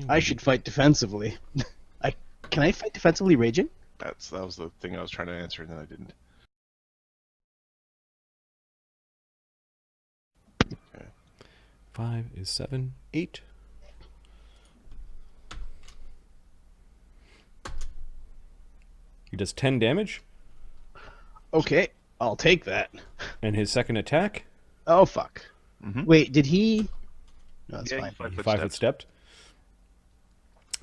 I should fight defensively. Can I fight defensively raging? That was the thing I was trying to answer, and then I didn't. Okay. 5 is 7, 8. He does 10 damage. Okay, I'll take that. And his second attack, Oh, fuck. Mm-hmm. Wait, did he... No, that's Yeah, fine. 5 foot 5 foot steps. stepped.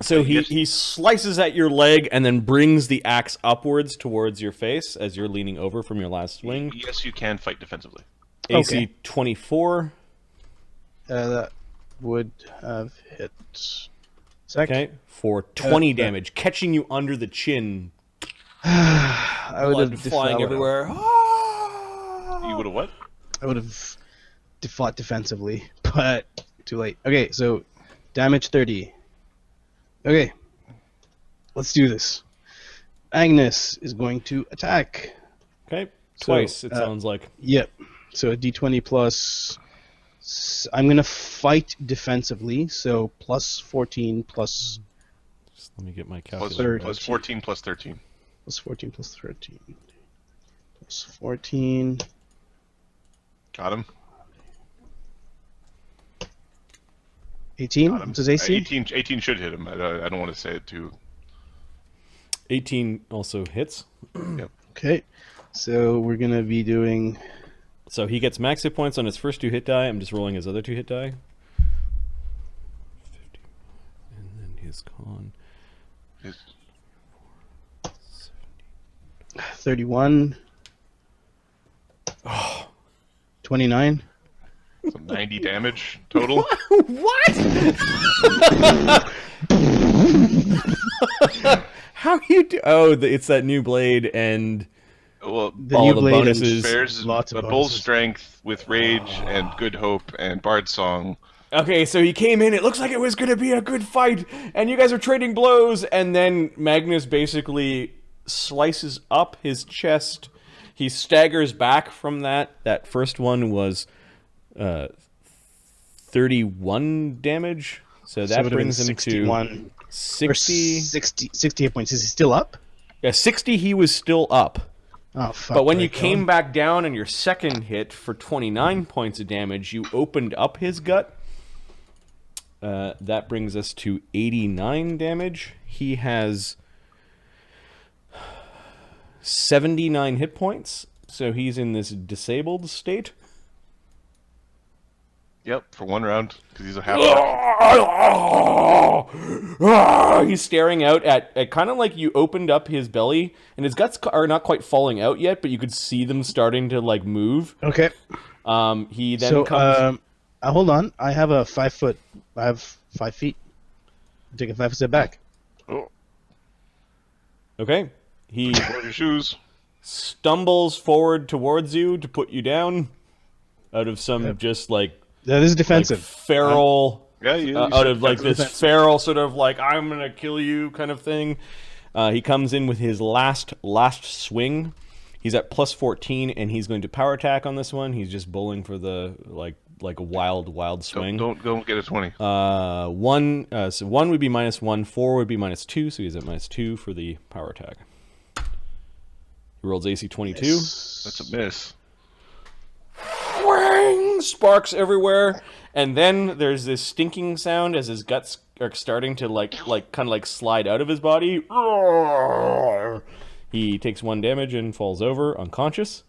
So he slices at your leg and then brings the axe upwards towards your face as you're leaning over from your last swing. Yes, you can fight defensively. AC Okay. 24. That would have hit... Sec. Okay, for 20 that- damage, catching you under the chin. I would Blood have flying everywhere. You would have what? I would have fought defensively, but too late. Okay, so damage 30. Okay, let's do this. Agnes is going to attack. Okay, twice, So, it sounds like. Yep. So a d20 plus... I'm going to fight defensively, so plus 14 plus... Just let me get my Plus, calculator. plus 14 plus 13. Plus 14 plus 13. Plus 14... Got him. 18? Got him. What's his AC? 18 should hit him. I don't want to say it too. 18 also hits. Yep. Okay. So we're going to be doing... So he gets max hit points on his first 2 hit die. I'm just rolling his other 2 hit die. 50. And then his con. His, 31. 29. so 90 damage total. How you do? Oh, it's that new blade and Well, The all new the blade and bonuses. Bears lots of a bull's bonuses. strength with rage and good hope and bard song. okay. So he came in. It looks like it was going to be a good fight, and you guys are trading blows. And then Magnus basically slices up his chest. He staggers back from that. That first one was 31 damage. So that it would've been brings him 61 to or 60. 60 hit points. Is he still up? Yeah, 60. He was still up. Oh, fuck. But when do I you kill came him? back down on your second hit for 29 points of damage, you opened up his gut. That brings us to 89 damage. He has 79 hit points, so he's in this disabled state. Yep, for one round because he's a half. He's staring out at kind of like you opened up his belly, and his guts are not quite falling out yet, but you could see them starting to like move. Okay. He then So, comes. hold on. I have a 5 foot. I have 5 feet. Take a 5 foot step back. Oh, Okay. He wear your shoes. stumbles forward towards you to put you down out of some just like That is defensive. feral, Yeah, you out said of like defensive. this feral sort of like I'm gonna kill you kind of thing. He comes in with his last swing. He's at plus 14 and he's going to power attack on this one. He's just bowling for the like a wild swing. Don't get a 20. So 1 would be -1, 4 would be -2, so he's at -2 for the power attack. He rolls AC 22. That's a miss. Whang! Sparks everywhere, and then there's this stinking sound as his guts are starting to like kind of like slide out of his body. He takes 1 damage and falls over unconscious.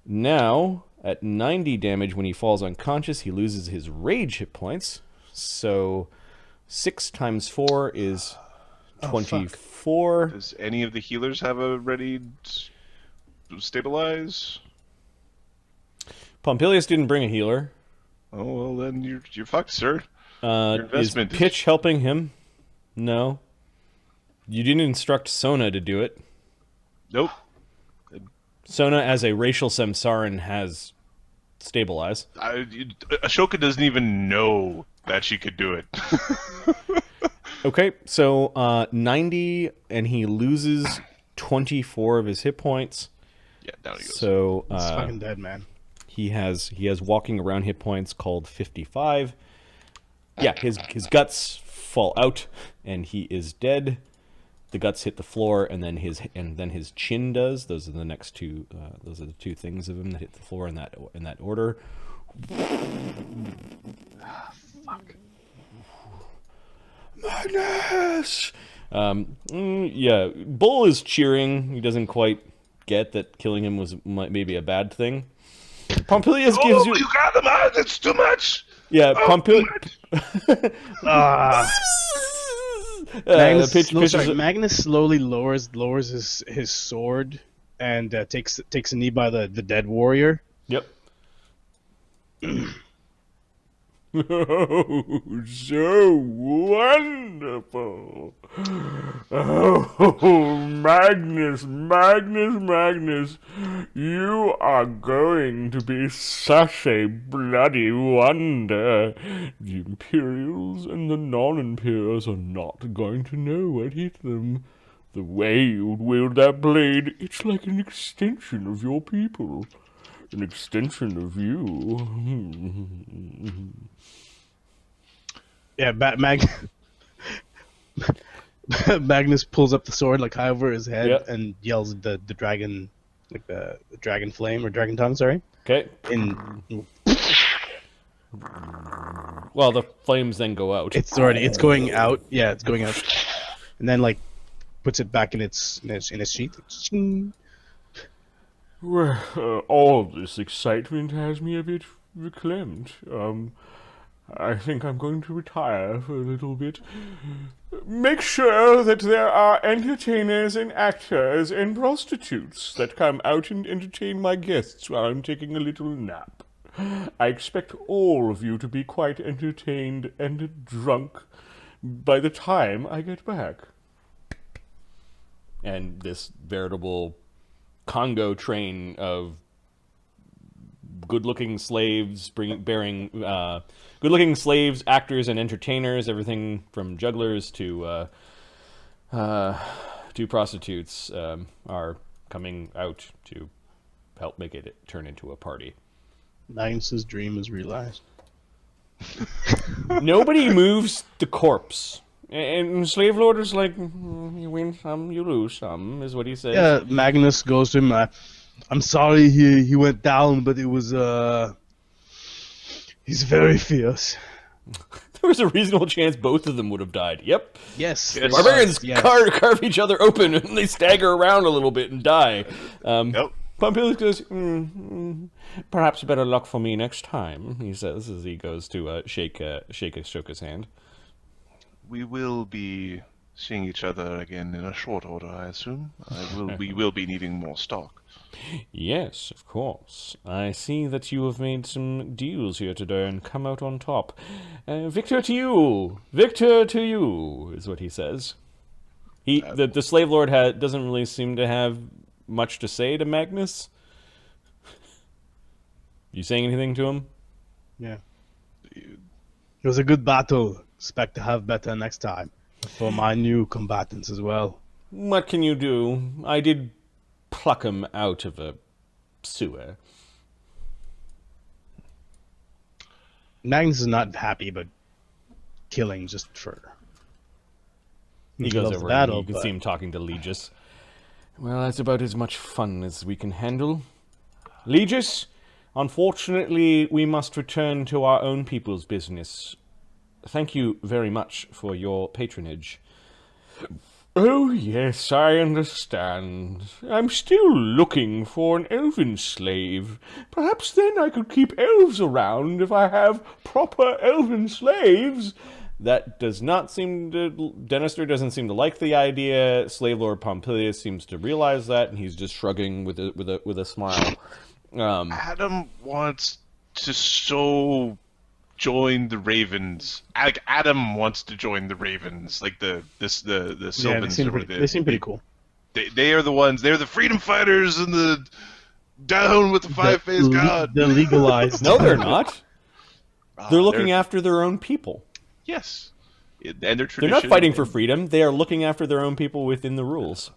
Now, at 90 damage when he falls unconscious, he loses his rage hit points. So 6 times 4 is 24. Does any of the healers have a ready stabilize? Pompilius didn't bring a healer. Oh well, then you're fucked, sir. Is investment is- Pitch helping him? No. You didn't instruct Sona to do it. Nope. Sona, as a racial Samsaran, has stabilize. Ashoka doesn't even know that she could do it. Okay, so 90, and he loses 24 of his hit points. Yeah, down he goes. So He's fucking dead, man. he has walking around hit points called 55. Yeah, his guts fall out, and he is dead. The guts hit the floor, and then his chin does. Those are the next two. Those are the two things of him that hit the floor in that order. Fuck. Magnus! Yeah, Bull is cheering. He doesn't quite get that killing him was maybe a bad thing. Pompilius gives you... You got them out! It's too much! Yeah, Pompilius... Magnus slowly lowers his sword and takes a knee by the dead warrior. Yep. Oh, so wonderful. Oh, Magnus, you are going to be such a bloody wonder. The Imperials and the non-Imperials are not going to know what hit them. The way you wield that blade, it's like an extension of your people. An extension of you. Yeah, Magnus pulls up the sword like high over his head and yells at the dragon, like the dragon flame or dragon tongue. Sorry. Okay. Well, the flames then go out. It's going out. Yeah, it's going out, and then like puts it back in its sheath. Well, all this excitement has me a bit reclaimed. I think I'm going to retire for a little bit. Make sure that there are entertainers and actors and prostitutes that come out and entertain my guests while I'm taking a little nap. I expect all of you to be quite entertained and drunk by the time I get back. And this veritable Congo train of good-looking slaves bearing good-looking slaves, actors, and entertainers, everything from jugglers to prostitutes, are coming out to help make it turn into a party. Magnus's dream is realized. Nobody moves the corpse. And Slave Lord is like, you win some, you lose some, is what he says. Yeah, Magnus goes to him, I'm sorry he went down, but it was, he's very fierce. There was a reasonable chance both of them would have died. Yep. Yes. Barbarians carve each other open, and they stagger around a little bit and die. Yep. Pompilius goes, perhaps better luck for me next time, he says, as he goes to shake his hand. We will be seeing each other again in a short order, I assume. We will be needing more stock. Yes, of course. I see that you have made some deals here today and come out on top. Victor to you! Victor to you, is what he says. The Slave Lord doesn't really seem to have much to say to Magnus. You saying anything to him? Yeah. It was a good battle. Expect to have better next time. For my new combatants as well. What can you do? I did pluck him out of a sewer. Magnus is not happy about killing just for... He goes over and you can see him talking to Legis. Well, that's about as much fun as we can handle. Legis, unfortunately, we must return to our own people's business. Thank you very much for your patronage. Oh, yes, I understand. I'm still looking for an elven slave. Perhaps then I could keep elves around if I have proper elven slaves. That does not seem to... Denister doesn't seem to like the idea. Slave Lord Pompilius seems to realize that, and he's just shrugging with a smile. Adam wants to join the Ravens. Adam wants to join the Ravens, like the Sylvans. Yeah, they seem pretty cool. They are the ones. They're the freedom fighters and the down with the five-faced god. They're legalized. No, they're not. They're looking after their own people. Yes, and their tradition. They're not fighting for freedom. They are looking after their own people within the rules.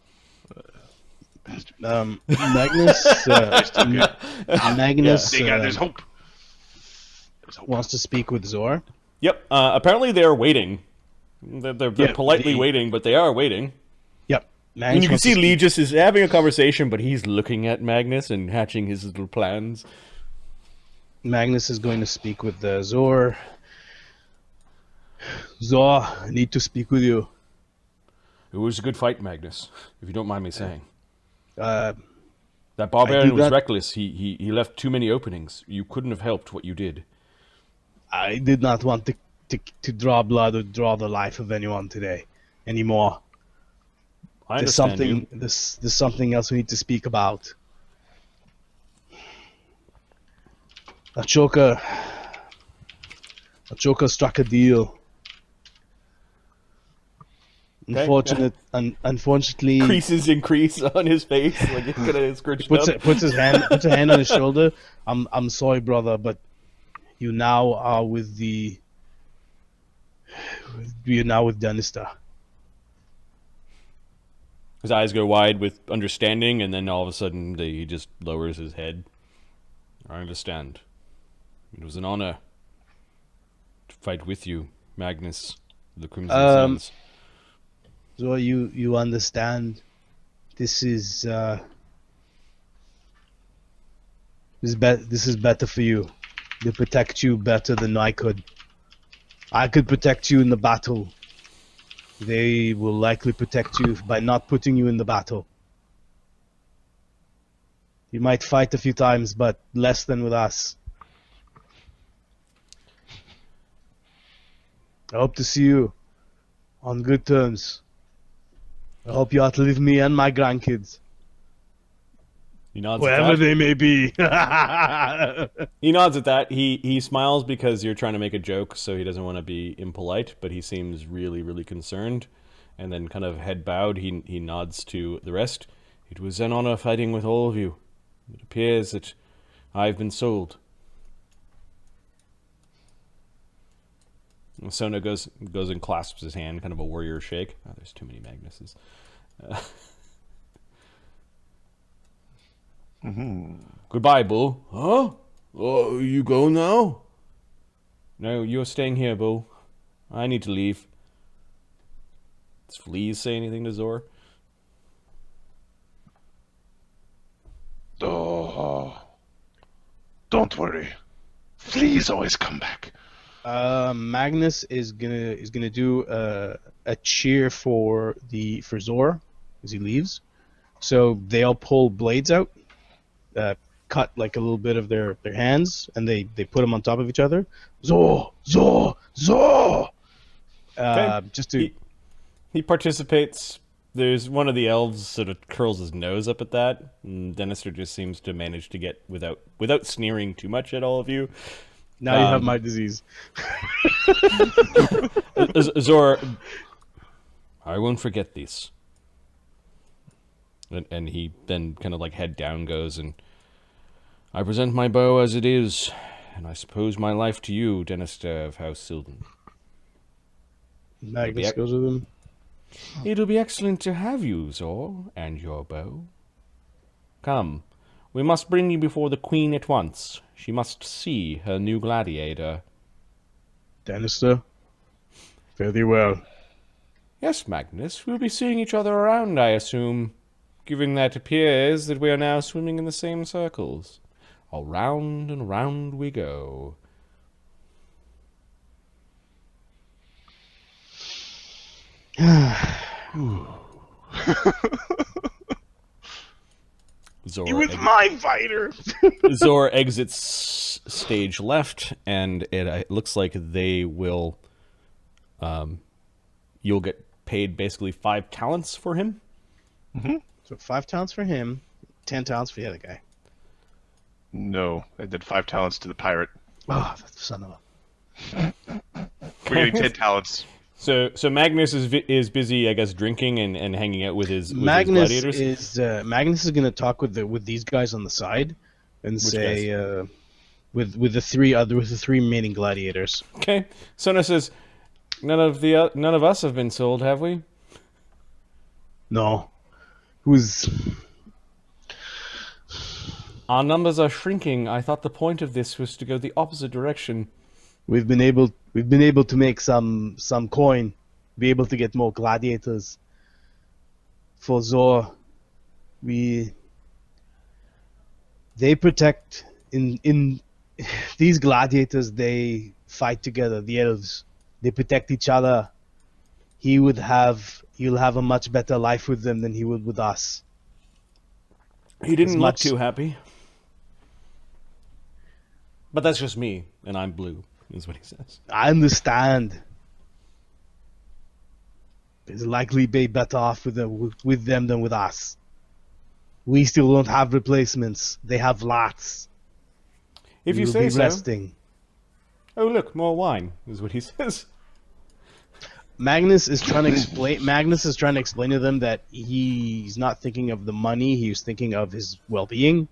Magnus. Magnus. There's hope. Wants to speak with Zor. Yep. Apparently, they're waiting They're Yeah, politely the- waiting, but they are waiting. Yep. And Magnus you can wants to see speak. Legis is having a conversation, but he's looking at Magnus and hatching his little plans. Magnus is going to speak with Zor. Zor, I need to speak with you. It was a good fight, Magnus, if you don't mind me saying. Uh, That barbarian was that- reckless. He left too many openings. You couldn't have helped what you did. I did not want to draw blood or draw the life of anyone today anymore. I There's understand something. you. There's something else we need to speak about. Ashoka struck a deal. Okay, Unfortunately, Creases increase on his face, like it's gonna scratch up. puts a hand on his shoulder. I'm sorry, brother, but you now are with the. You're now with Danister. His eyes go wide with understanding, and then all of a sudden he just lowers his head. I understand. It was an honor to fight with you, Magnus, the Crimson Sons. So you understand. This is this is better for you. They protect you better than I could. I could protect you in the battle. They will likely protect you by not putting you in the battle. You might fight a few times, but less than with us. I hope to see you on good terms. I hope you outlive me and my grandkids, He nods wherever at that. they may be. He nods at that. He smiles because you're trying to make a joke, so he doesn't want to be impolite, but he seems really, really concerned. And then, kind of head bowed, he nods to the rest. It was an honor fighting with all of you. It appears that I've been sold. And Sona goes and clasps his hand, kind of a warrior shake. Oh, there's too many Magnuses. Goodbye, Bull. Huh? Oh, you go now? No, you're staying here, Bull. I need to leave. Does Fleas say anything to Zor? Oh, don't worry. Fleas always come back. Magnus is gonna do a cheer for Zor as he leaves. So they all pull blades out, cut like a little bit of their hands, and they put them on top of each other. Zor, Zor, Zor. Okay. Just to He participates. There's one of the elves sort of curls his nose up at that, and Denister just seems to manage to get without sneering too much at all of you. now you have my disease. Zor, I won't forget this. And he then kind of like head down goes, and I present my bow as it is, and I suppose my life to you, Denister of House Sildon. Magnus Yep. goes with him. It'll be excellent to have you, Zor, and your bow. Come, we must bring you before the Queen at once. She must see her new gladiator. Danister, fare thee well. Yes, Magnus, we'll be seeing each other around, I assume, given that it appears that we are now swimming in the same circles. Around and round we go. Zor, He was my fighter. Zor exits stage left, and it looks like they will. You'll get paid basically 5 talents for him. So 5 talents for him, 10 talents for the other guy. No, I did 5 talents to the pirate. Oh, that son of a... We're getting 10 talents. So Magnus is busy, I guess, drinking and hanging out with his Magnus gladiators. is going to talk with these guys on the side, and say with the 3 remaining gladiators. Okay. Sona says, none of us have been sold, have we? No, who's Our numbers are shrinking. I thought the point of this was to go the opposite direction. we've been able to make some coin. be able to get more gladiators for Zor. They protect in these gladiators. They fight together. The elves, they protect each other. You'll have a much better life with them than he would with us. He didn't As look much- too happy. But that's just me, and I'm blue, is what he says. I understand. It's likely be better off with them than with us. We still don't have replacements. They have lots. If you We'll say be so. resting. Oh, look, more wine, is what he says. Magnus is trying to explain to them that he's not thinking of the money. He's thinking of his well-being.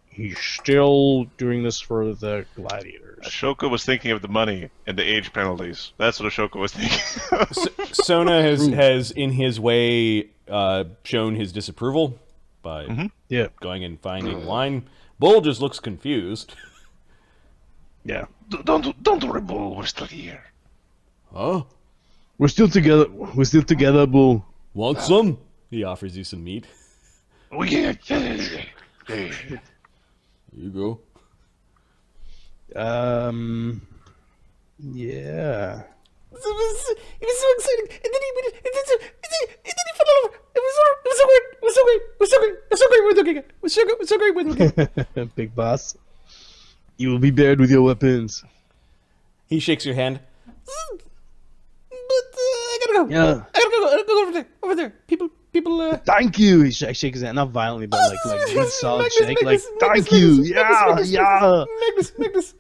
He's still doing this for the gladiators. Ashoka was thinking of the money and the age penalties. That's what Ashoka was thinking. Sona has, in his way, shown his disapproval by Yeah, going and finding wine. Bull just looks confused. yeah. Don't worry, Bull. We're still here. Huh? We're still together. Bull. Want some? He offers you some meat. Oh yeah. Here you go. Yeah. It was so exciting, and then he fell over. It was so great. It was so great. It was so great. It was so great with looking at. It was so great with looking at. Big boss. You will be buried with your weapons. He shakes your hand. But I gotta go. Yeah. I gotta go over there. Over there. People. Thank you. He shakes his hand, not violently, but like good solid Magnus, shake. Magnus, Like Magnus, thank you. Magnus, Yeah, Magnus, yeah. Magnus.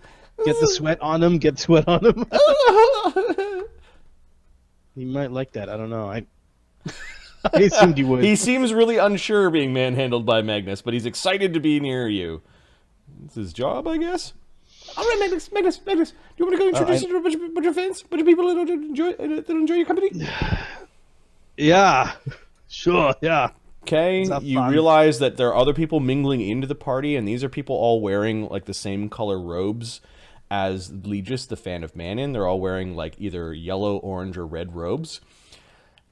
Get the sweat on him. He might like that. I don't know. I assumed he would. He seems really unsure being manhandled by Magnus, but he's excited to be near you. It's his job, I guess. All right, Magnus. Do you want to go introduce you to a bunch of fans, bunch of people that enjoy your company? Yeah. Sure. Yeah. Okay, It's not you fun. realize that there are other people mingling into the party, and these are people all wearing like the same color robes as Legis, the fan of Manon. They're all wearing like either yellow, orange, or red robes.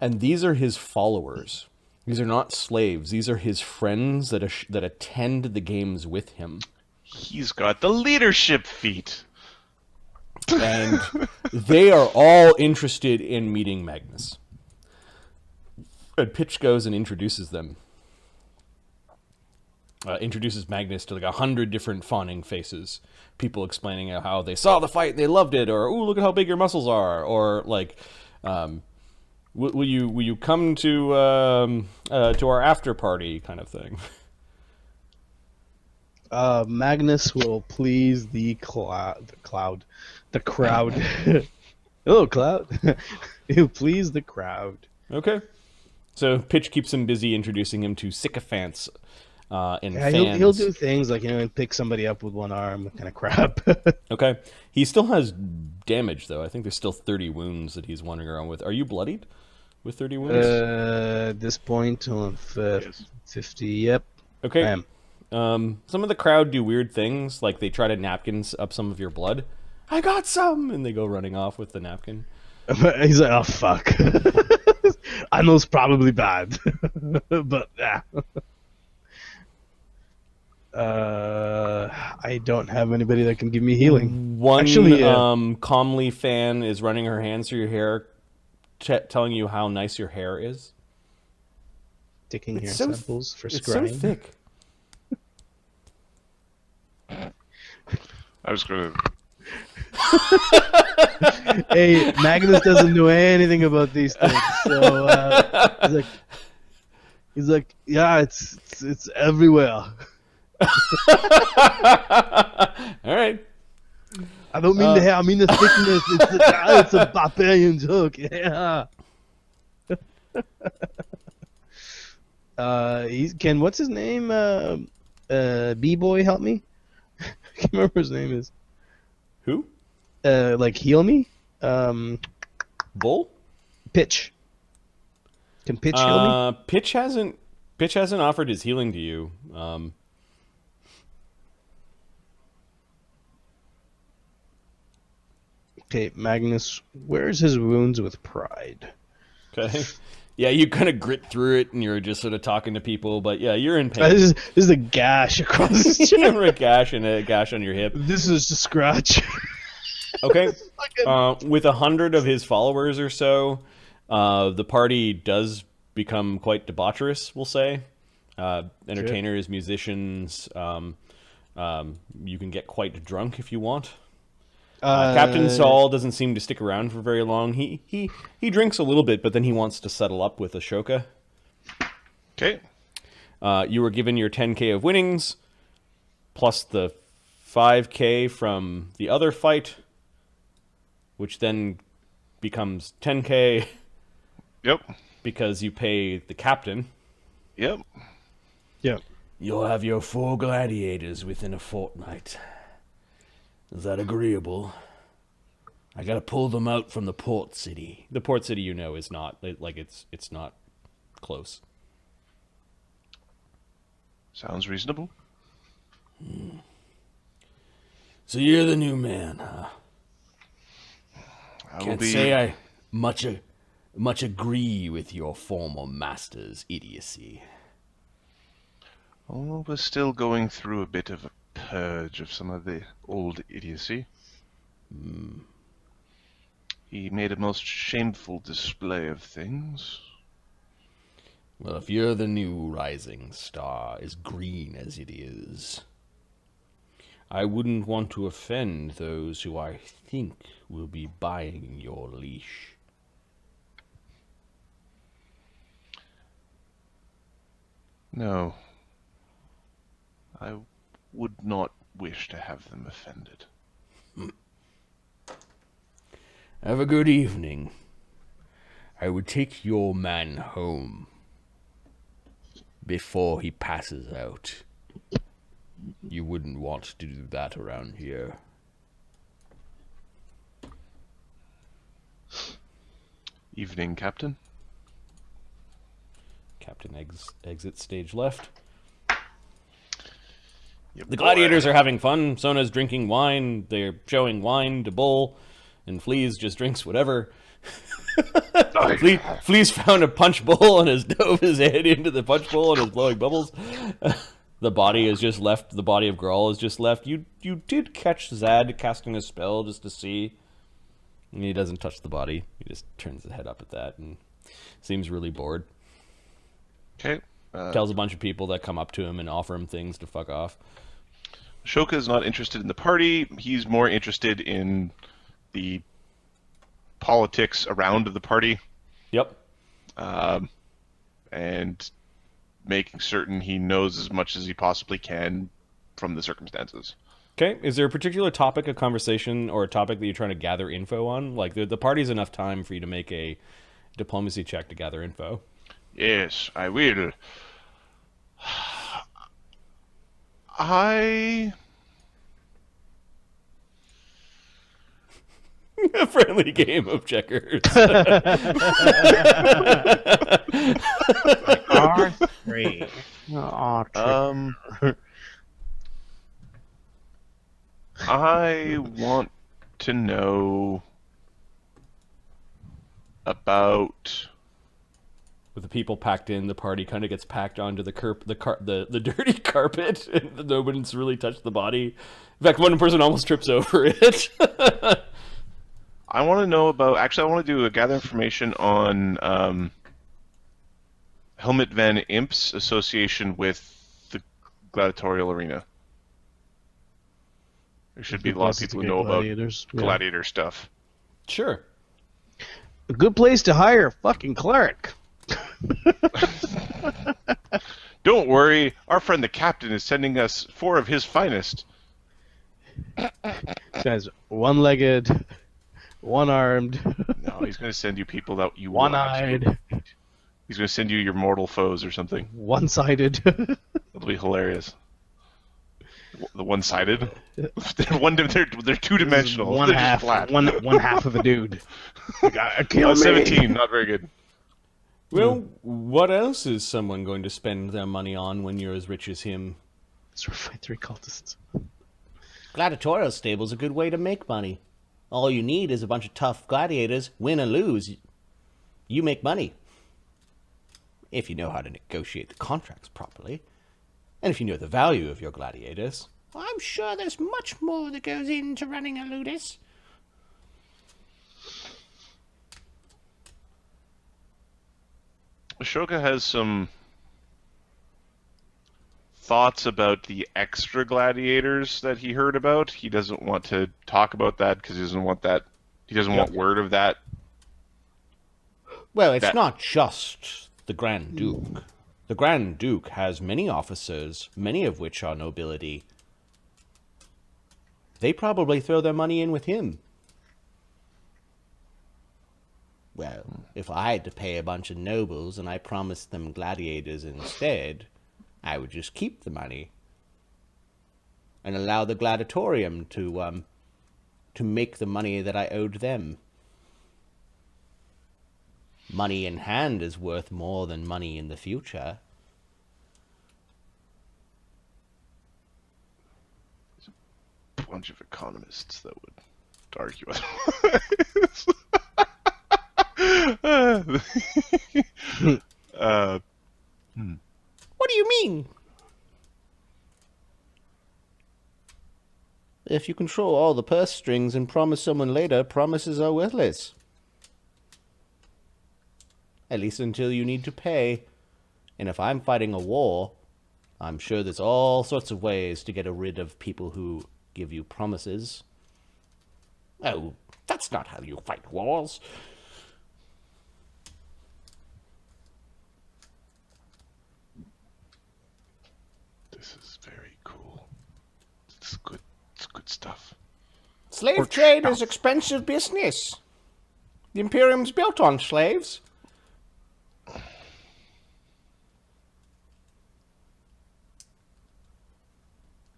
And these are his followers. These are not slaves. These are his friends that attend the games with him. He's got the leadership feat. And they are all interested in meeting Magnus. And Pitch goes and introduces them. Introduces Magnus to like 100 different fawning faces. People explaining how they saw the fight, they loved it, or "Ooh, look at how big your muscles are," or like, "Will you come to our after party?" kind of thing. Magnus will please the crowd. Hello, Cloud. He'll please the crowd. Okay. So Pitch keeps him busy introducing him to sycophants and Yeah, fans. he'll do things like pick somebody up with one arm, kind of crap. Okay. He still has damage, though. I think there's still 30 wounds that he's wandering around with. Are you bloodied with 30 wounds? At this point, 50. Yep. Okay. I am. Some of the crowd do weird things, like they try to napkins up some of your blood. I got some! And they go running off with the napkin. He's like, oh fuck. I know it's probably bad, but yeah. I don't have anybody that can give me healing. One Actually, calmly fan is running her hands through your hair, telling you how nice your hair is. Taking hair It's so samples for It's scrying. so thick. I was gonna. Hey, Magnus doesn't know anything about these things, so he's like, yeah, it's everywhere. All right. I don't mean the hair, I mean the thickness. It's a barbarian joke. Yeah. Can what's his name? B-boy help me? I can't remember his name is. Who? Like heal me? Bull? Pitch. Can Pitch heal me? Pitch hasn't offered his healing to you. Okay, Magnus wears his wounds with pride. Okay. Yeah, you kind of grit through it, and you're just sort of talking to people. But yeah, you're in pain. This is a gash across his chest. You have a gash and a gash on your hip. This is a scratch. Okay. With 100 of his followers or so, the party does become quite debaucherous, we'll say. Entertainers, musicians, you can get quite drunk if you want. Captain Saul doesn't seem to stick around for very long. He drinks a little bit, but then he wants to settle up with Ashoka. Okay. You were given your 10k of winnings, plus the 5k from the other fight, which then becomes 10k. Yep. Because you pay the captain. Yep. Yeah. You'll have your 4 gladiators within a fortnight. Is that agreeable? I gotta pull them out from the port city. The port city, you know, is not like it's not close. Sounds reasonable. So you're the new man, huh? Can't say I much agree with your former master's idiocy. Oh, we're still going through a bit of a purge of some of the old idiocy. He made a most shameful display of things. Well, if you're the new rising star, as green as it is, I wouldn't want to offend those who I think will be buying your leash. No. I would not wish to have them offended. Have a good evening. I would take your man home before he passes out. You wouldn't want to do that around here. Evening, Captain. Captain exits stage left. Yeah, The gladiators are having fun. Sona's drinking wine. They're showing wine to Bull. And Fleas just drinks whatever. Fleas found a punch bowl and has dove his head into the punch bowl and is blowing bubbles. The body is just left. The body of Grawl is just left. You did catch Zad casting a spell just to see. And he doesn't touch the body. He just turns his head up at that and seems really bored. Okay. Tells a bunch of people that come up to him and offer him things to fuck off. Ashoka is not interested in the party. He's more interested in the politics around the party. Yep. And making certain he knows as much as he possibly can from the circumstances. Okay. Is there a particular topic of conversation or a topic that you're trying to gather info on? Like, the party's enough time for you to make a diplomacy check to gather info. Yes, I will. I... A friendly game of checkers. R3. I want to know about... With the people packed in, the party kind of gets packed onto the dirty carpet, and no one's really touched the body. In fact, one person almost trips over it. I want to know about... Actually, I want to do a gather information on Helmut Van Imp's association with the gladiatorial arena. There should be a lot of people who know about gladiator stuff. Sure. A good place to hire a fucking cleric. Don't worry, our friend the captain is sending us 4 of his finest. This guy's one-legged, one-armed, No, he's going to send you people that you want. one-eyed, He's going to send you your mortal foes or something. one-sided. It'll be hilarious. The one-sided? They're two-dimensional. One They're just half, flat. one half of a dude. You gotta kill me. 17, not very good. Well, what else is someone going to spend their money on when you're as rich as him? Let's fight 3 cultists. Gladiatorial stable's a good way to make money. All you need is a bunch of tough gladiators. Win or lose, you make money. If you know how to negotiate the contracts properly, and if you know the value of your gladiators. I'm sure there's much more that goes into running a ludus. Ashoka has some thoughts about the extra gladiators that he heard about. He doesn't want to talk about that because he doesn't want that. He doesn't want word of that. Well, it's not just the Grand Duke. The Grand Duke has many officers, many of which are nobility. They probably throw their money in with him. Well, if I had to pay a bunch of nobles and I promised them gladiators instead, I would just keep the money and allow the gladiatorium to make the money that I owed them. Money in hand is worth more than money in the future. Bunch of economists that would argue What do you mean? If you control all the purse strings and promise someone later, promises are worthless. At least until you need to pay. And if I'm fighting a war, I'm sure there's all sorts of ways to get rid of people who give you promises. Oh, that's not how you fight wars. This is very cool. It's good. It's good stuff. Slave trade is expensive business. The Imperium's built on slaves.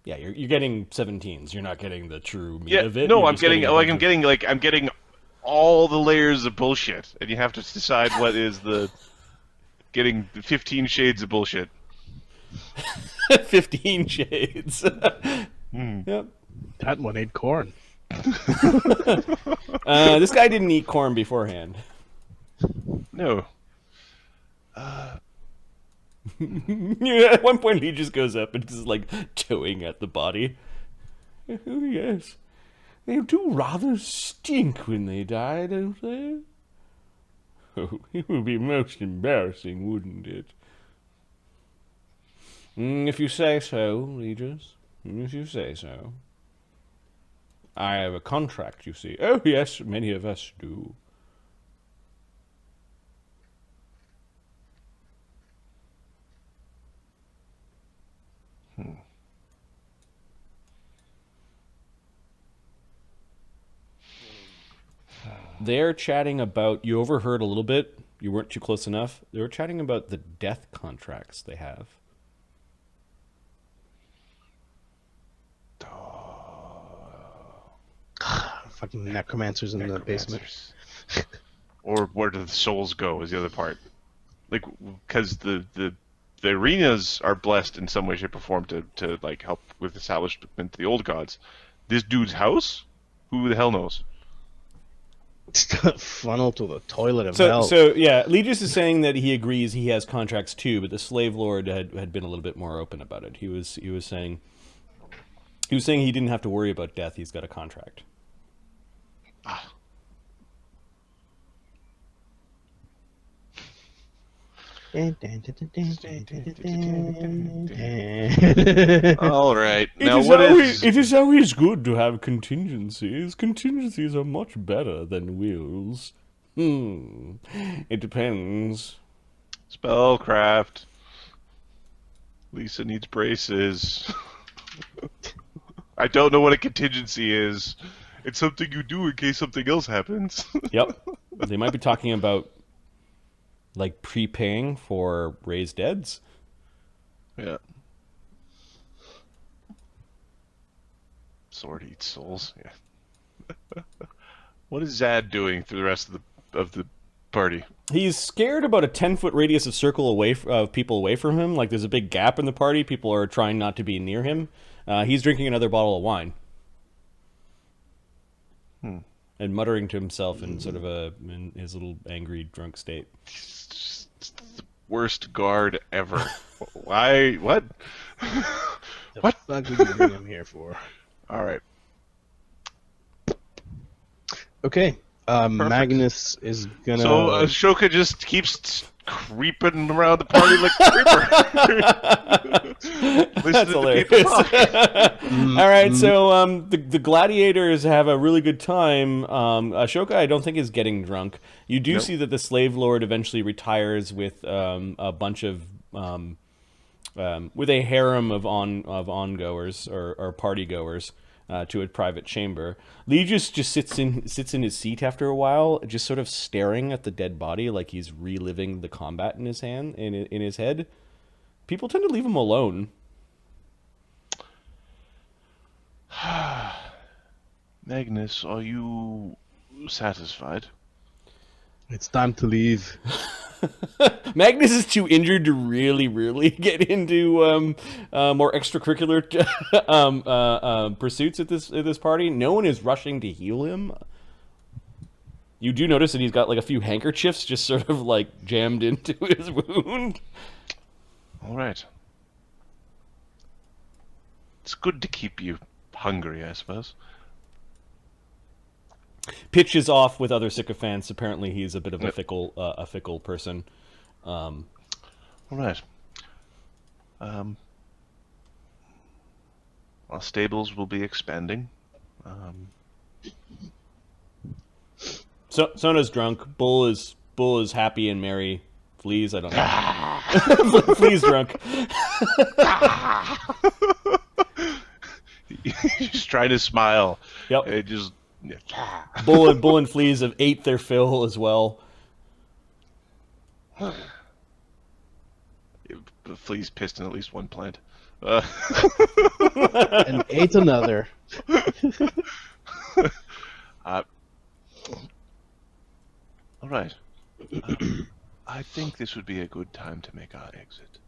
Yeah, you're getting 17s. You're not getting the true meat of it. No, You're I'm just getting a like bunch I'm getting all the layers of bullshit, and you have to decide what is the getting 15 shades of bullshit. of 15 shades. Yep. That one ate corn. This guy didn't eat corn beforehand. No. Yeah, at one point he just goes up and just like towing at the body. Oh yes, they do rather stink when they die, don't they? Oh, it would be most embarrassing, wouldn't it? If you say so, Legis. If you say so. I have a contract, you see. Oh yes, many of us do. They're chatting about, you overheard a little bit, you weren't too close enough. They were chatting about the death contracts they have. Fucking necromancers in the basement. Or where do the souls go is the other part. Like, because the arenas are blessed in some way, shape, or form to like help with establishment to the old gods. This dude's house? Who the hell knows? Funnel to the toilet of hell. So yeah, Legis is saying that he agrees he has contracts too, but the slave lord had been a little bit more open about it. He was saying he didn't have to worry about death. He's got a contract. All right. Now It is always good to have contingencies. Contingencies are much better than wills. It depends. Spellcraft. Lisa needs braces. I don't know what a contingency is. It's something you do in case something else happens. Yep. They might be talking about like prepaying for raised deads. Yeah. Sword eats souls. Yeah. What is Zad doing through the rest of the party? He's scared about a 10-foot radius of circle away of people away from him. Like there's a big gap in the party. People are trying not to be near him. He's drinking another bottle of wine. and muttering to himself in sort of in his little angry drunk state. It's the worst guard ever. Why? What? The What? fuck did you bring him here for? All right. Okay. Magnus is gonna. So Ashoka just keeps creeping around the party like a creeper. That's hilarious. All right, so the gladiators have a really good time. Ashoka, I don't think, is getting drunk. You do Nope. see that the slave lord eventually retires with a bunch of with a harem of ongoers or party goers to a private chamber. Legis just sits in his seat after a while, just sort of staring at the dead body like he's reliving the combat in his head. People tend to leave him alone. Magnus, are you satisfied? It's time to leave. Magnus is too injured to really, really get into more extracurricular pursuits at this party. No one is rushing to heal him. You do notice that he's got like a few handkerchiefs just sort of like jammed into his wound. All right. It's good to keep you hungry, I suppose. Pitch is off with other sycophants. Apparently, he's a bit of a fickle person. All right. Our stables will be expanding. So Sona's drunk. Bull is happy and merry. Fleas, I don't know. Fleas drunk. He's trying to smile. Yep. It just. Bull and Fleas have ate their fill as well. Fleas pissed in at least one plant. And ate another. All right. I think this would be a good time to make our exit.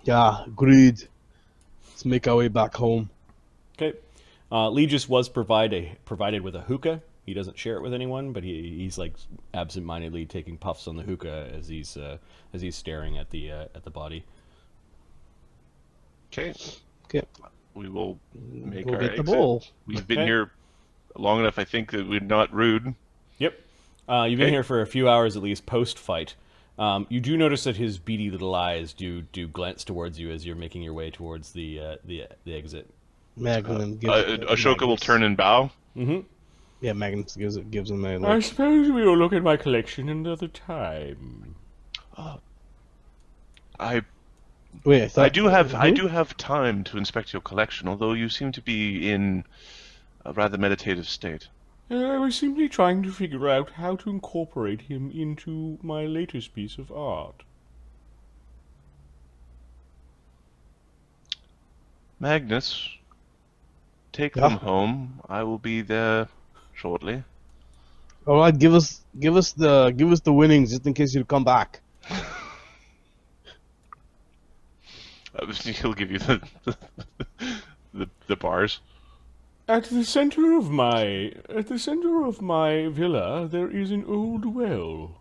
Yeah, agreed. Let's make our way back home. Okay. Legis was provided with a hookah. He doesn't share it with anyone, but he's like absentmindedly taking puffs on the hookah as he's staring at the body. Okay. Okay. We will make Go our get the exit. bowl. We've been Okay. here long enough, I think, that we're not rude. Yep. You've been Okay. here for a few hours at least post-fight. You do notice that his beady little eyes do glance towards you as you're making your way towards the exit. Magnus gives Ashoka will Magnus. turn and bow. Mm-hmm. Yeah, Magnus gives him a I look. suppose we will look at my collection another time. I Wait, I thought I do have time to inspect your collection, although you seem to be in a rather meditative state. I was simply trying to figure out how to incorporate him into my latest piece of art. Magnus, take Yeah? them home. I will be there shortly. All right, give us the winnings just in case you come back. He'll give you the bars. At the center of my villa, there is an old well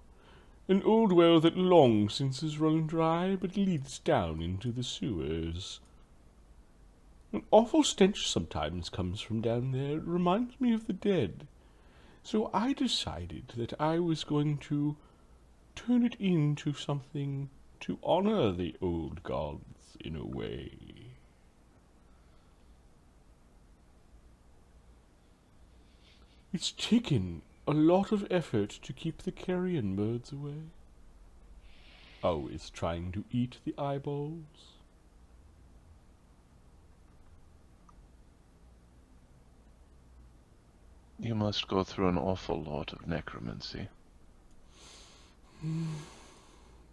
that long since has run dry, but leads down into the sewers. An awful stench sometimes comes from down there. It reminds me of the dead. So I decided that I was going to turn it into something to honor the old gods in a way. It's taken a lot of effort to keep the carrion birds away. Always trying to eat the eyeballs. You must go through an awful lot of necromancy.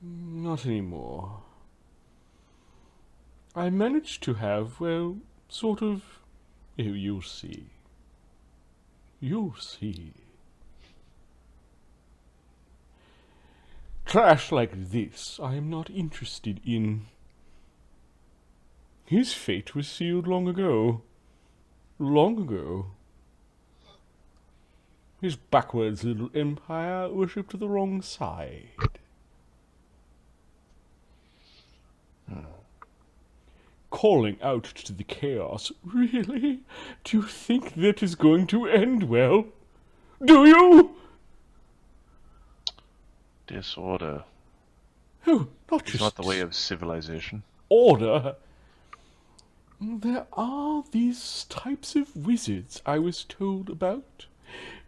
Not anymore. I managed to have, well, sort of... You'll see. You'll see. Trash like this I am not interested in. His fate was sealed long ago. Long ago. His backwards little empire worshipped the wrong side. Calling out to the chaos. Really? Do you think that is going to end well? Do you? Disorder. Oh, not It's just not the way of civilization. order. There are these types of wizards I was told about.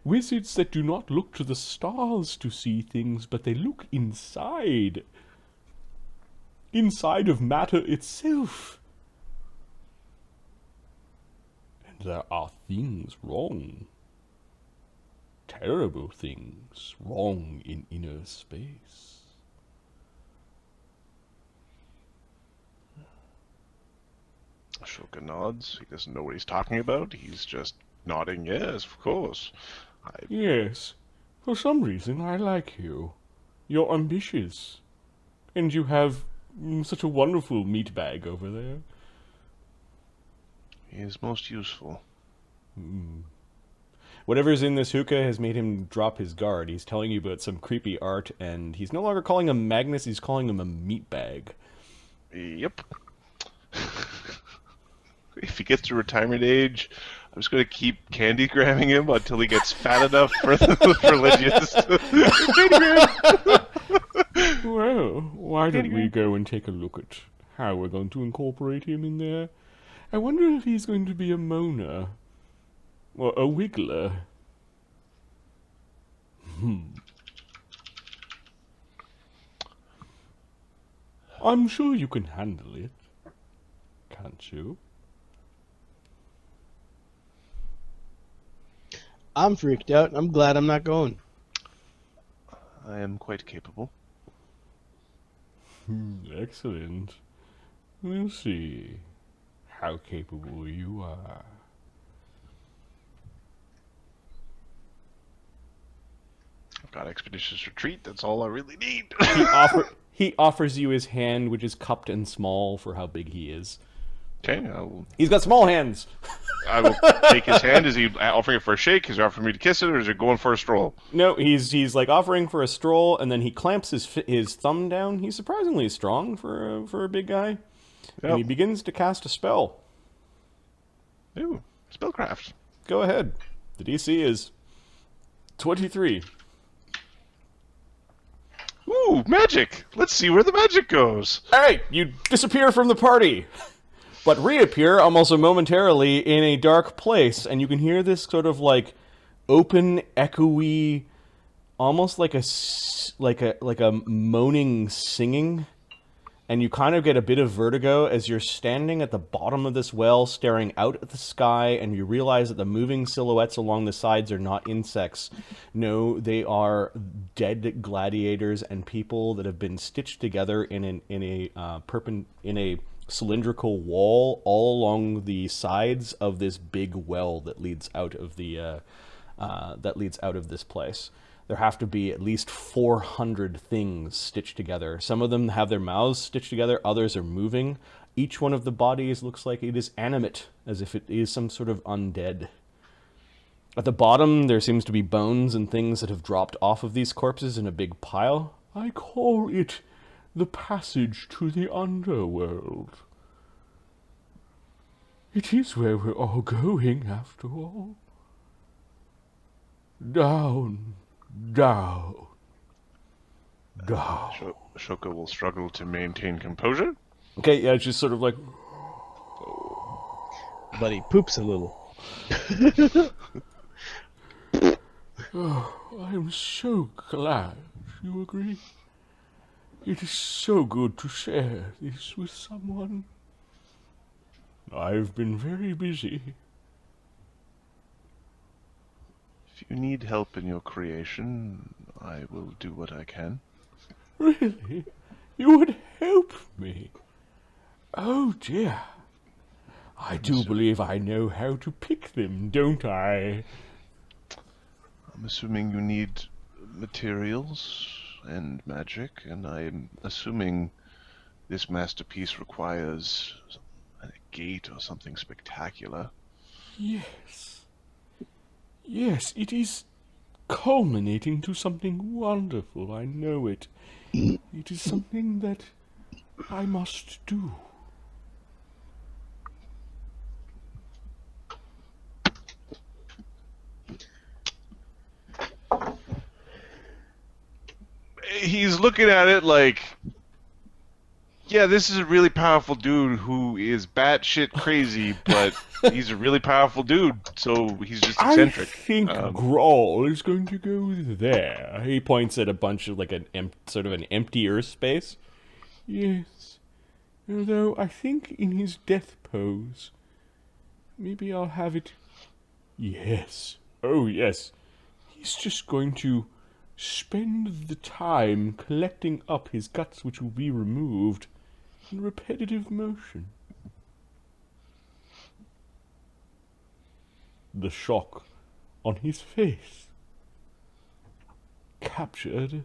Wizards that do not look to the stars to see things, but they look inside. Inside of matter itself. And there are things wrong. Terrible things wrong in inner space. Ashoka nods. He doesn't know what he's talking about. He's just nodding, yes, of course. Yes, for some reason I like you. You're ambitious. And you have such a wonderful meat bag over there. He is most useful. Whatever's in this hookah has made him drop his guard. He's telling you about some creepy art, and he's no longer calling him Magnus, he's calling him a meat bag. Yep. If he gets to retirement age, I'm just going to keep candy gramming him until he gets fat enough for religious. Well, why don't we go and take a look at how we're going to incorporate him in there? I wonder if he's going to be a moaner. Or a wiggler. I'm sure you can handle it. Can't you? I'm freaked out. I'm glad I'm not going. I am quite capable. Excellent. We'll see how capable you are. I've got Expeditious Retreat. That's all I really need. He offers you his hand, which is cupped and small for how big he is. Okay, He's got small hands. I will take his hand. Is he offering it for a shake? Is he offering me to kiss it, or is he going for a stroll? No, he's like offering for a stroll, and then he clamps his thumb down. He's surprisingly strong for a big guy, and he begins to cast a spell. Ooh, spellcraft. Go ahead. The DC is 23. Ooh, magic! Let's see where the magic goes. Hey, you disappear from the party, but reappear almost momentarily in a dark place, and you can hear this sort of like open, echoey, almost like a moaning singing, and you kind of get a bit of vertigo as you're standing at the bottom of this well, staring out at the sky, and you realize that the moving silhouettes along the sides are not insects. No, they are dead gladiators and people that have been stitched together in a cylindrical wall all along the sides of this big well that leads out of this place. There have to be at least 400 things stitched together. Some of them have their mouths stitched together, others are moving. Each one of the bodies looks like it is animate, as if it is some sort of undead. At the bottom, there seems to be bones and things that have dropped off of these corpses in a big pile. I call it the passage to the underworld. It is where we're all going, after all. Down. Down. Ashoka will struggle to maintain composure. Okay, yeah, it's just sort of like... But he poops a little. I'm so glad you agree. It is so good to share this with someone. I've been very busy. If you need help in your creation, I will do what I can. Really? You would help me? Oh dear. I do believe I know how to pick them, don't I? I'm assuming you need materials and magic, and I'm assuming this masterpiece requires a gate or something spectacular. Yes. Yes, it is culminating to something wonderful. I know it. It is something that I must do. He's looking at it like, yeah, this is a really powerful dude who is batshit crazy, but he's a really powerful dude, so he's just eccentric. I think Grawl is going to go there. He points at a bunch of like sort of an empty earth space. Yes. Although I think in his death pose, maybe I'll have it. Yes. Oh yes. He's just going to spend the time collecting up his guts, which will be removed in repetitive motion. The shock on his face. Captured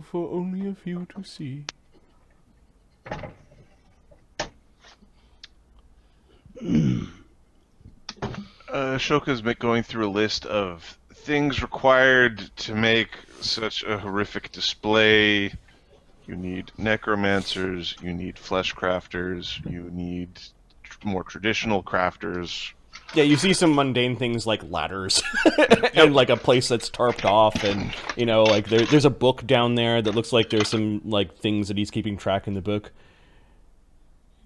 for only a few to see. Ashoka's going through a list of things required to make such a horrific display. You need necromancers, you need flesh crafters, you need more traditional crafters. Yeah, you see some mundane things like ladders and like a place that's tarped off, and you know, like there's a book down there that looks like there's some like things that he's keeping track in the book.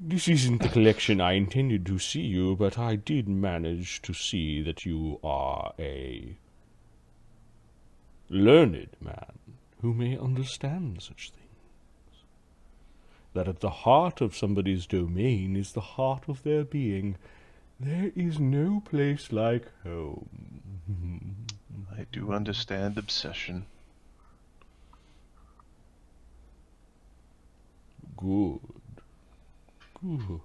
This isn't the collection I intended to see you, but I did manage to see that you are a learned man who may understand such things. That at the heart of somebody's domain is the heart of their being. There is no place like home. I do understand obsession. Good. Good.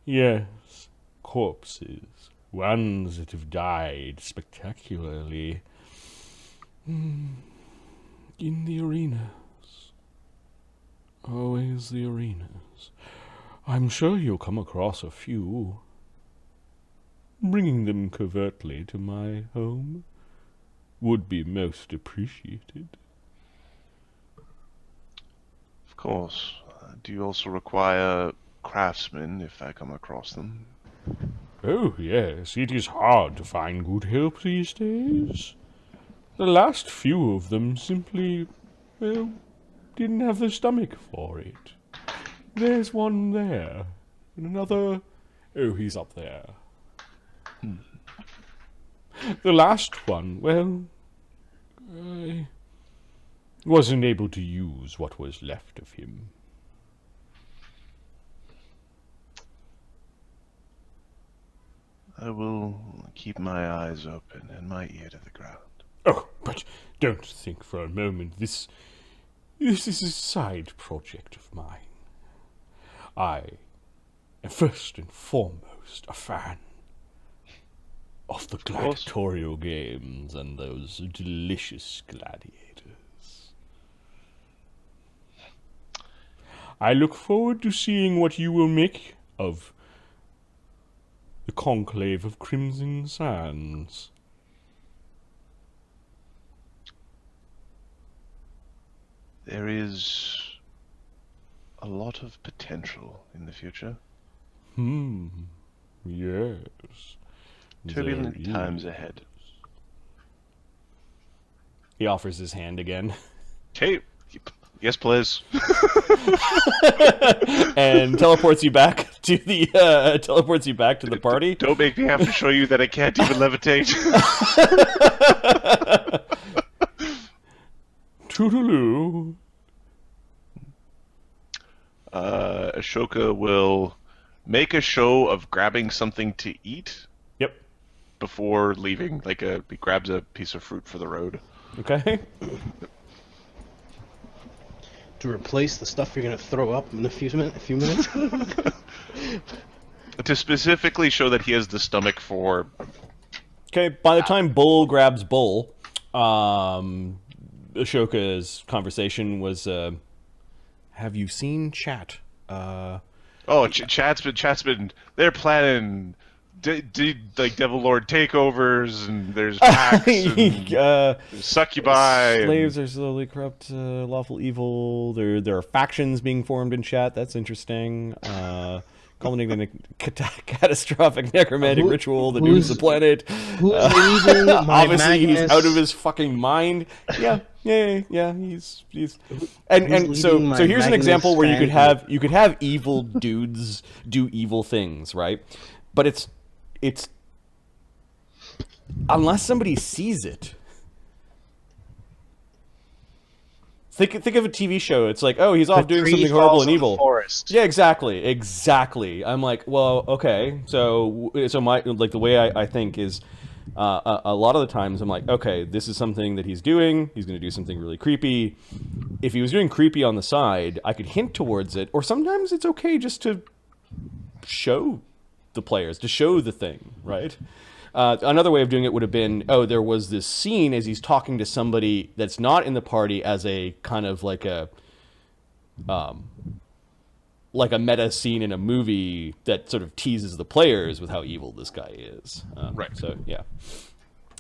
Yes, corpses, ones that have died spectacularly. In the arenas. Always the arenas. I'm sure you'll come across a few. Bringing them covertly to my home would be most appreciated. Of course. Do you also require craftsmen if I come across them? Oh, yes, it is hard to find good help these days. The last few of them simply, well, didn't have the stomach for it. There's one there, and another... Oh, he's up there. The last one, well, I wasn't able to use what was left of him. I will keep my eyes open and my ear to the ground. Oh, but don't think for a moment this is a side project of mine. I am first and foremost a fan of the gladiatorial games and those delicious gladiators. I look forward to seeing what you will make of the Conclave of Crimson Sands. There is a lot of potential in the future. Yes. Turbulent times ahead. He offers his hand again. Hey, yes, please. And teleports you back to the party. Don't make me have to show you that I can't even levitate. Toodaloo. Ashoka will make a show of grabbing something to eat. Yep. Before leaving, he grabs a piece of fruit for the road. Okay. To replace the stuff you're gonna throw up in a few minutes. To specifically show that he has the stomach for. Okay. By the time Bull grabs Bull, Ashoka's conversation was, "Have you seen Chat?" Chat's been. They're planning like Devil Lord takeovers, and there's packs, and there's succubi. Slaves are slowly corrupt, lawful evil. There are factions being formed in chat. That's interesting. Culminating in a catastrophic necromantic ritual that dooms the planet. Who's leading my Obviously, he's Magnus? out of his fucking mind. Yeah. He's and Who's so leading my here's an Magnus example where fan you could have evil dudes do evil things, right? But it's unless somebody sees it. Think of a TV show. It's like, oh, he's off doing something horrible and evil. Forest. Yeah, exactly. I'm like, well, okay. So my like the way I think is, a lot of the times I'm like, okay, this is something that he's doing. He's going to do something really creepy. If he was doing creepy on the side, I could hint towards it. Or sometimes it's okay just to show the players, to show the thing, right? Another way of doing it would have been, oh, there was this scene as he's talking to somebody that's not in the party as a kind of like a meta scene in a movie that sort of teases the players with how evil this guy is. Right. So, yeah.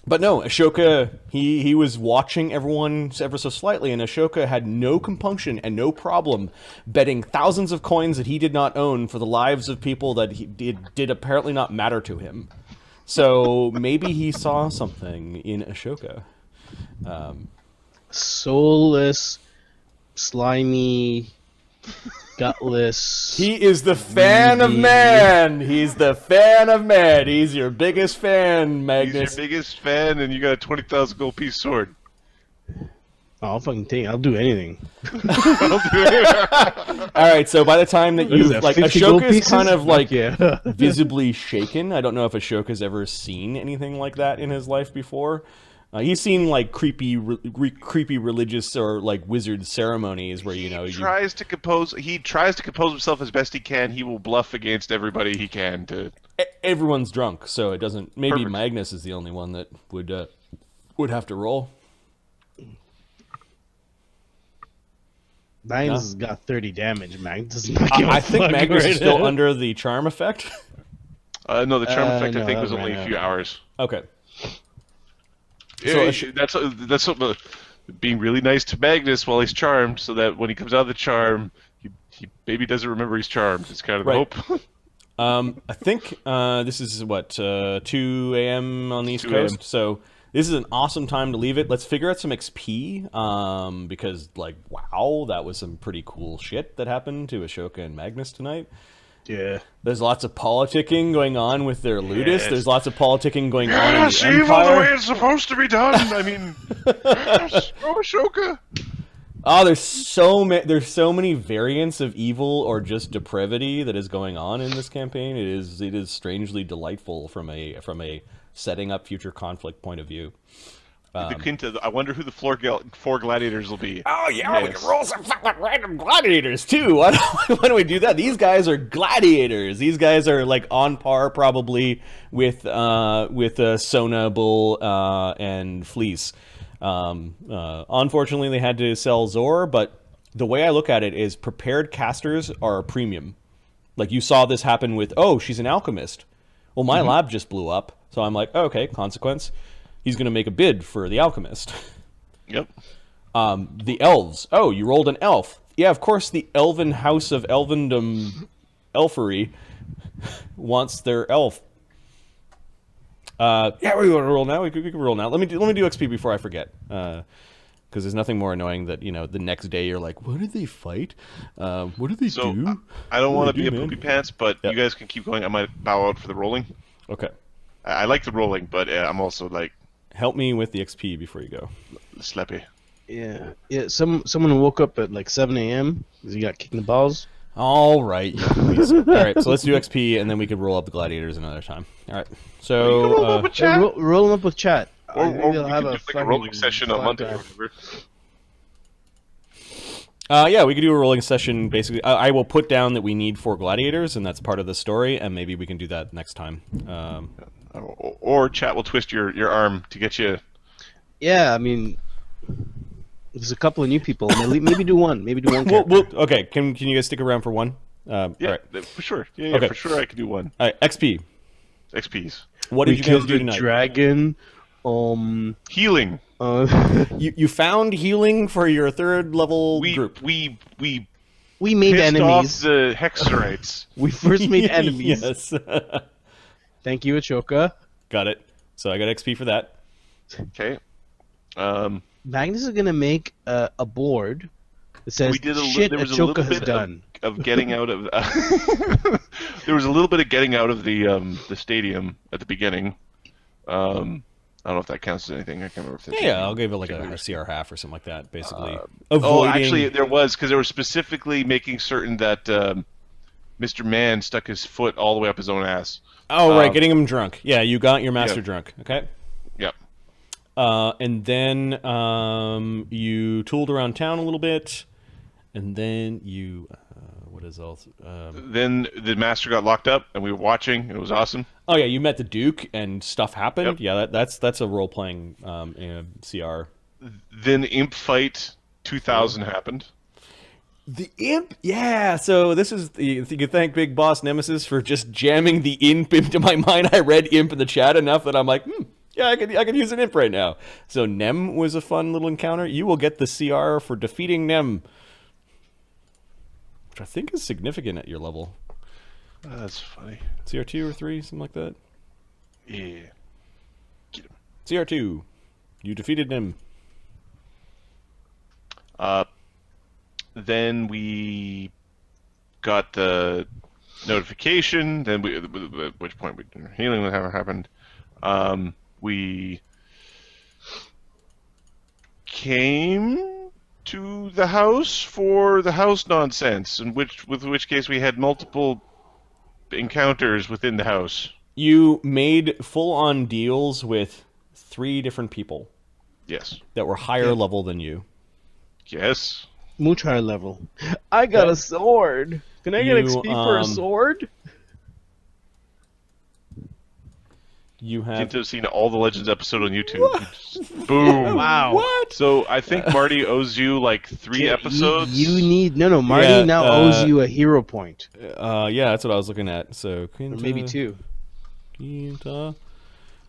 But no, Ashoka, he was watching everyone ever so slightly, and Ashoka had no compunction and no problem betting thousands of coins that he did not own for the lives of people that he did apparently not matter to him. So maybe he saw something in Ashoka. Soulless, slimy, gutless. He is the fan of man. He's the fan of man. He's your biggest fan, Magnus. He's your biggest fan, and you got a 20,000 gold piece sword. I'll fucking take it. I'll do anything. All right, so by the time that What is you that, like 50 gold Ashoka's pieces? kind of like Yeah. visibly shaken. I don't know if Ashoka's ever seen anything like that in his life before. He's seen like creepy religious or like wizard ceremonies where He tries to compose himself as best he can. He will bluff against everybody he can to. Everyone's drunk, so it doesn't. Maybe Perfect. Magnus is the only one that would have to roll. Magnus has got 30 damage. Magnus does not give a I think fuck Magnus right is still now. under the charm effect. No, the charm effect no, I think that was was only right a now. few hours. Okay. Yeah, So that's something. Being really nice to Magnus while he's charmed, so that when he comes out of the charm, he maybe doesn't remember he's charmed. It's kind of the Right. hope. I think this is what 2 a.m. on the East 2 a.m. Coast. So this is an awesome time to leave it. Let's figure out some XP because like wow, that was some pretty cool shit that happened to Ashoka and Magnus tonight. Yeah. There's lots of politicking going on with their Ludus. Yes. There's lots of politicking going on in Yes, the evil the way Empire. it's supposed to be done. I mean, yes, oh, Ashoka. Oh, there's so many variants of evil or just depravity that is going on in this campaign. It is strangely delightful from a setting up future conflict point of view. The Quinta. I wonder who the four gladiators will be. Oh yeah, we Yes. can roll some fucking random gladiators too. Why don't we do that? These guys are gladiators. These guys are like on par probably with Sona, Bull, and Fleece. Unfortunately, they had to sell Zor, but the way I look at it is prepared casters are a premium. Like you saw this happen with, oh, she's an alchemist. Well, my lab just blew up, so I'm like, oh, okay, consequence. He's going to make a bid for the alchemist. Yep. The elves. Oh, you rolled an elf. Yeah, of course the elven house of elvendom elfery wants their elf. Yeah, we want to roll now. We can roll now. Let me do XP before I forget. Because there's nothing more annoying that, the next day you're like, what did they fight? What did they So do? I don't want to What did be they a do, poopy man? pants, but Yep. you guys can keep going. I might bow out for the rolling. Okay. I like the rolling, but I'm also like Help me with the XP before you go. slappy. Yeah. Yeah. Someone woke up at like 7 a.m. because he got kicked in the balls. All right, you please. All right, so let's do XP, and then we could roll up the gladiators another time. All right. You can So, roll up with chat, Roll them up with chat. or Maybe we they'll can have do a like a fucking rolling session on fun Monday or time. whatever. yeah, we could do a rolling session. Basically, I will put down that we need 4 gladiators, and that's part of the story, and maybe we can do that next time. Or chat will twist your arm to get you. Yeah, I mean, there's a couple of new people. Maybe do one. Maybe do one. Okay, can you guys stick around for one? Yeah, All right. for sure. Yeah, Okay. for sure. I can do one. All right, XP. XPs. What did We you guys killed do the tonight? dragon. Healing. You found healing for your 3rd level We group. we we made pissed off enemies. the Hexerites. We first made enemies. Yes. Thank you, Ashoka. Got it. So I got XP for that. Okay. Magnus is gonna make a board that says We did shit there was a Ashoka little has bit done. of getting out of. There was a little bit of getting out of the stadium at the beginning. I don't know if that counts as anything. I can't remember if there's Yeah, anything I'll give it like a particular. CR half or something like that, basically. Oh, Avoiding... actually, there was, because they were specifically making certain that Mr. Man stuck his foot all the way up his own ass. Oh, right, getting him drunk. Yeah, you got your master yeah. drunk. Okay. Yep. And then you tooled around town a little bit, and then you... what is else? Then the master got locked up, and we were watching, and it was awesome. Oh, yeah, you met the Duke, and stuff happened. Yep. Yeah, that's a role-playing CR. Then Imp Fight 2000 happened. The Imp? Yeah, so this is... You can thank Big Boss Nemesis for just jamming the Imp into my mind. I read Imp in the chat enough that I'm like, yeah, I could use an Imp right now. So Nem was a fun little encounter. You will get the CR for defeating Nem, which I think is significant at your level. That's funny. CR2 or 3, something like that. Yeah. Get him. CR2, you defeated Nem. Then we got the notification. Then at which point healing never happened. We came to the house for the house nonsense, with which case we had multiple encounters within the house. You made full-on deals with 3 different people Yes. that were higher level than you. Yes. Much higher level. I got a sword. Can I get You, XP for a sword? You have... Seem to have seen all the Legends episode on YouTube. Just boom. Wow. What? So I think Marty owes you like 3 episodes. You need Marty Yeah, now owes you a hero point, Yeah, that's what I was looking at. So or maybe 2. Quinta.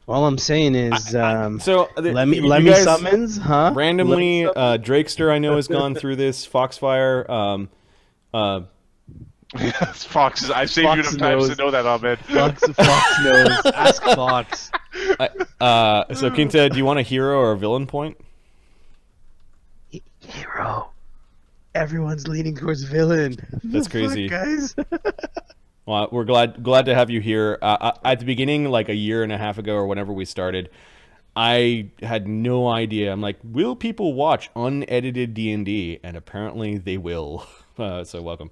All I'm saying is, So let me you guys summons, huh? randomly. Drakester, I know, has gone through this. Foxfire. Fox. I've saved you Fox enough times to knows. know that, Ahmed. Fox knows. Ask Fox. So Quinta, do you want a hero or a villain point? Hero. Everyone's leaning towards villain. That's The crazy. fuck, guys. Well, we're glad to have you here. At the beginning, like a year and a half ago or whenever we started, I had no idea. I'm like, will people watch unedited D&D? And apparently they will. So welcome.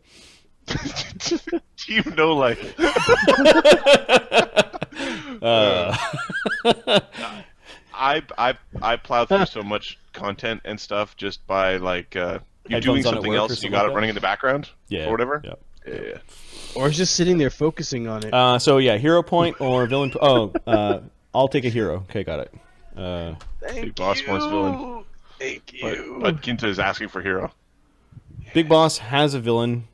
Team No Life. I plow through so much content and stuff just by like you Headphones doing on at something work or else. You something got like it running in the background, Yeah. or whatever. Yeah. Yeah. Or just sitting there focusing on it. So yeah, hero point or villain. I'll take a hero. Okay, got it. Big Boss wants villain. Thank But Quinta is asking for hero. Big Boss has a villain.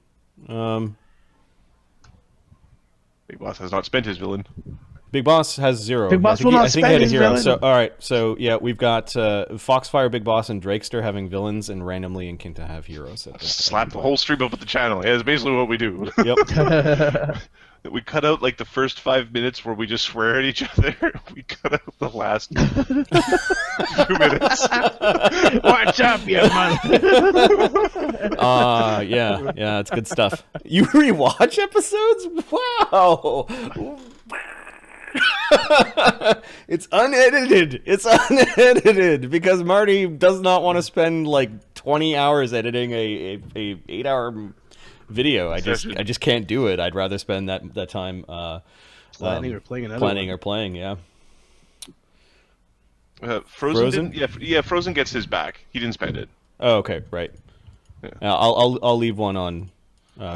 Big Boss has not spent his villain. Big Boss has 0. Big Boss I think will he- not I think he had spend a his hero. villain. So all right. So yeah, we've got Foxfire, Big Boss, and Drakester having villains, and randomly and Quinta have heroes. Slap the whole stream up with the channel. Yeah, that's basically what we do. Yep. We cut out like the first 5 minutes where we just swear at each other. We cut out the last 2 minutes. Watch out, you mother. Yeah, it's good stuff. You rewatch episodes? Wow. It's unedited. It's unedited because Marty does not want to spend like 20 hours editing a 8-hour video. I just can't do it. I'd rather spend that time Planning or playing another planning one. or playing. Yeah. Frozen? Yeah, Frozen gets his back. He didn't spend it. Oh, okay, right. Yeah. I'll leave one on.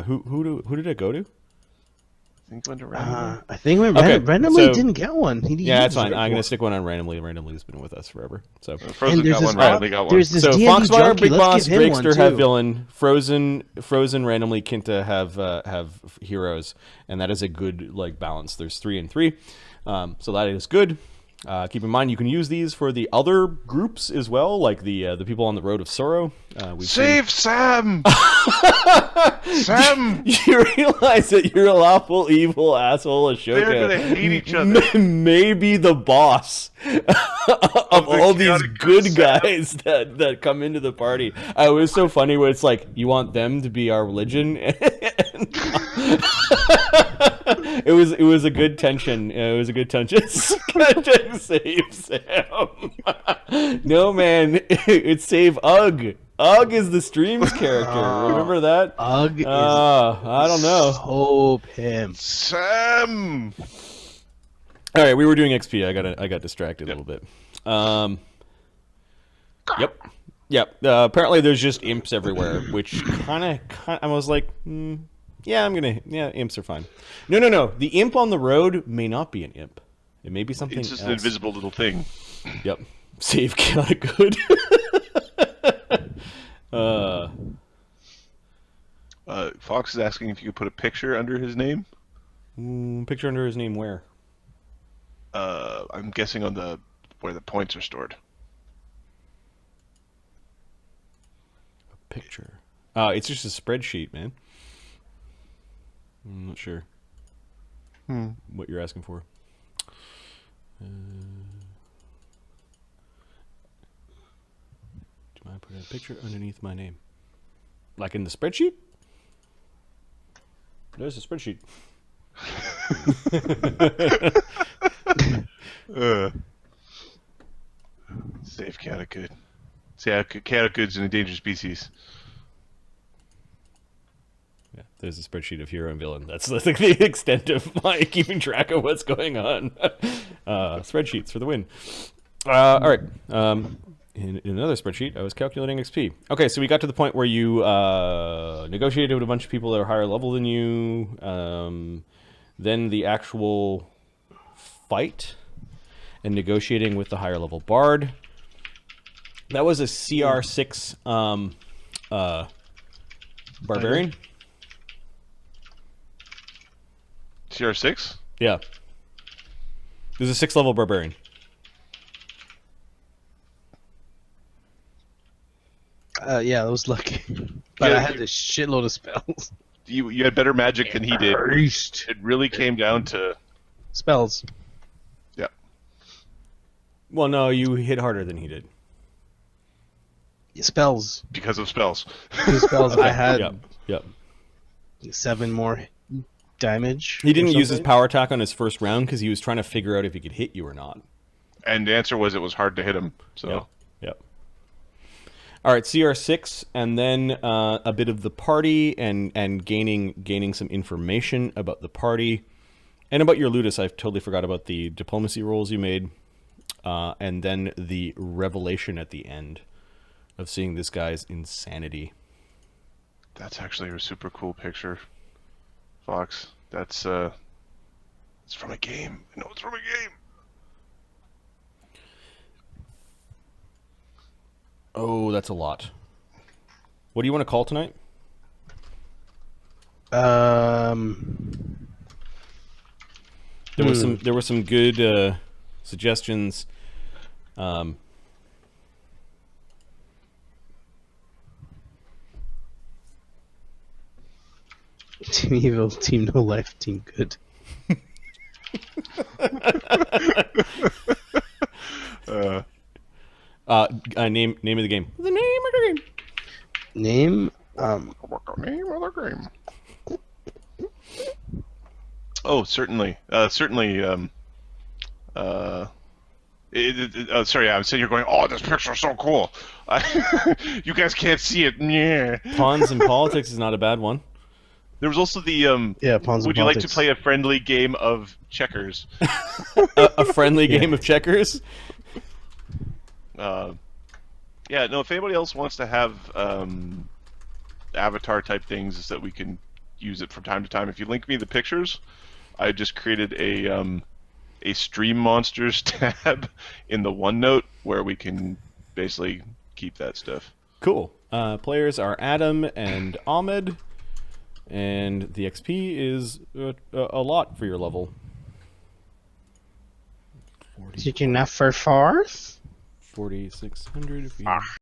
Who did it go to? I think it went to Random. I think we Okay, randomly so- didn't get one. Yeah, that's fine. I'm gonna stick one on randomly. Randomly's been with us forever. So Frozen there's got this- one, randomly got one. There's this so D&D Foxfire, junkie. Big Let's Boss, give him one, Drakester have too. villain. Frozen randomly. Quinta have heroes, and that is a good like balance. There's 3 and 3. So that is good. Keep in mind you can use these for the other groups as well, like the people on the Road of Sorrow. Save Sam! Sam! You realize that you're a lawful evil asshole Ashoka. They're gonna hate each other. Maybe the boss of all these good guys that come into the party. It was so funny when it's like, you want them to be our religion? It was a good tension. It was a good tension. Save Sam. No, man. It's save Ugg. Ugg is the stream's character. Remember that? Ugg is I don't know. so pimp. Sam! All right, we were doing XP. I got distracted a little bit. Yep. Apparently, there's just imps everywhere, which kind of. I was like, yeah, imps are fine. No. The imp on the road may not be an imp. It may be something It's just else. an invisible little thing. Yep. Save chaotic good. Fox is asking if you could put a picture under his name. Picture under his name where? I'm guessing on where the points are stored. A picture. It's just a spreadsheet, man. I'm not sure what you're asking for. Do I put a picture underneath my name? Like in the spreadsheet? There's a spreadsheet. Save chaotic good. See, chaotic good's an endangered species. Yeah, there's a spreadsheet of hero and villain. That's the extent of my keeping track of what's going on. Spreadsheets for the win. All right. In another spreadsheet, I was calculating XP. Okay, so we got to the point where you negotiated with a bunch of people that are higher level than you. Then the actual fight and negotiating with the higher level bard. That was a CR6 barbarian. CR6? Yeah. There's a 6th level barbarian. Yeah, that was lucky. But Yeah, I had a shitload of spells. You had better magic than he did. Priest. It really came down to... Spells. Yeah. Well, no, you hit harder than he did. Spells. Because of spells. The spells I had Yep. 7 more damage. He didn't or use his something. power attack on his first round because he was trying to figure out if he could hit you or not. And the answer was it was hard to hit him. So Yep. All right, CR6, and then a bit of the party and gaining some information about the party and about your Ludus. I totally forgot about the diplomacy rolls you made, and then the revelation at the end of seeing this guy's insanity. that's actually a super cool picture, Fox. That's it's from a game. I know it's from a game. Oh, that's a lot. What do you want to call tonight? There were some good suggestions. Team Evil, Team No Life, Team Good. Name of the game. The name of the game. Name? What the name of the game? Oh, certainly. Sorry, I'm sitting here going, "Oh, this picture's so cool." You guys can't see it. Yeah. Pawns and Politics is not a bad one. There was also the Yeah, Pawns and would you like to Politics. play a friendly game of checkers? A friendly game of checkers. Yeah, no. If anybody else wants to have avatar type things, that we can use it from time to time. If you link me the pictures, I just created a Stream Monsters tab in the OneNote where we can basically keep that stuff. Cool. Players are Adam and Ahmed, and the XP is a lot for your level. Is it enough for fourth? 4,600 feet.